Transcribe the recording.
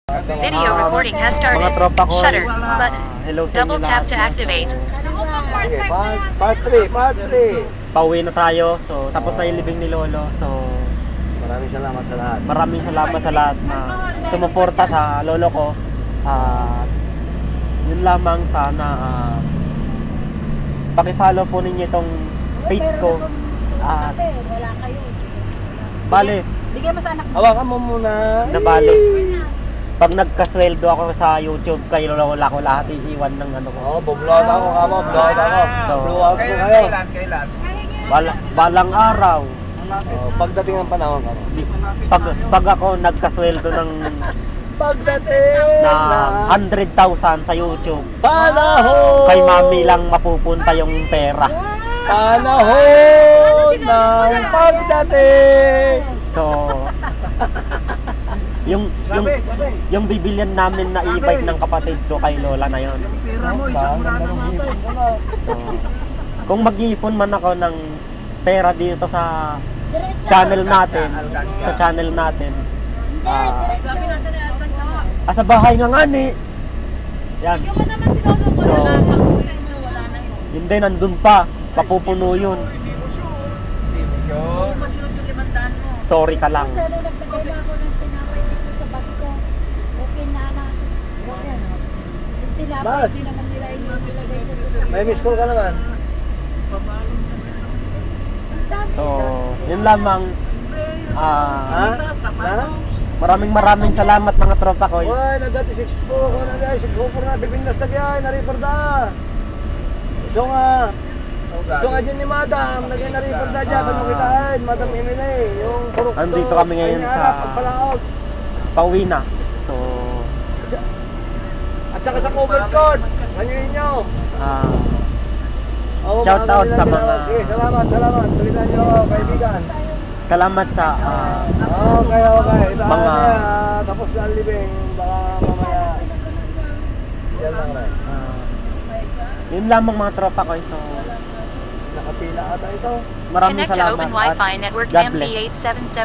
Video recording has started. Mga tropa ko, Shutter button. hello sa inyo Double tap lahat. to activate. Okay, part 3. Pauwi na tayo. So, tapos na yung libing ni Lolo. So, Maraming salamat sa lahat. maraming salamat sa lahat na sumuporta sa Lolo ko. Yun lamang sana paki-follow po ninyo itong page ko. At bale, Bigay mo sa anak mo. Hawakan mo muna. nabali. Pag nagkasweldo ako sa YouTube, kayo wala ko lahat iiwan ng ano ko. Oo, bublout ako kamo, blowout ako. So, Blowout ko kayo. Balang araw, Pagdating ng panahon kamo. pag ako nagkasweldo ng Pagdating na 100,000 sa YouTube, panahon. kay mami lang mapupunta yung pera. Panahon ng pagdating. So, yung bibilian namin na e-bike ng kapatid ko kay Lola na yon. So, kung mag-iipon man ako ng pera dito sa channel natin, sa bahay nga ngani. Yan. So, hindi, nandun pa. Papupuno yun. Sorry ka lang. Sana nagbigay na ako ng tinapay dito sa bag ko. Okay na na. Ayan, oh. Yung tinapay, Bas. hindi naman nila inilagay ko sa May miss call ka naman. So, yun lamang. Ha? Maraming salamat mga tropa ko. Uy, nagdati 6-4 ko na guys. 6-4 na. Bibindas na kaya. Naripar da. So nga dyan ni Madam. Naging naripar da dyan. Kung makitaan. Madam Emily. Yung purok to. Andito kami ngayon sa Pagpalaog. pauwi na. So, At saka sa covered card. Hanyoin nyo. Oo, Shout out sa mga- Sige, salamat. Tulitan nyo, kaibigan. salamat sa Okay. Ibahan Mga- na. Tapos na ang libing. Baka mamaya. Yan lang rin. yun lamang mga tropa ko. So, Nakapila ata ito. maraming Connect to salamat. Open at Wi-Fi network God bless. MB877.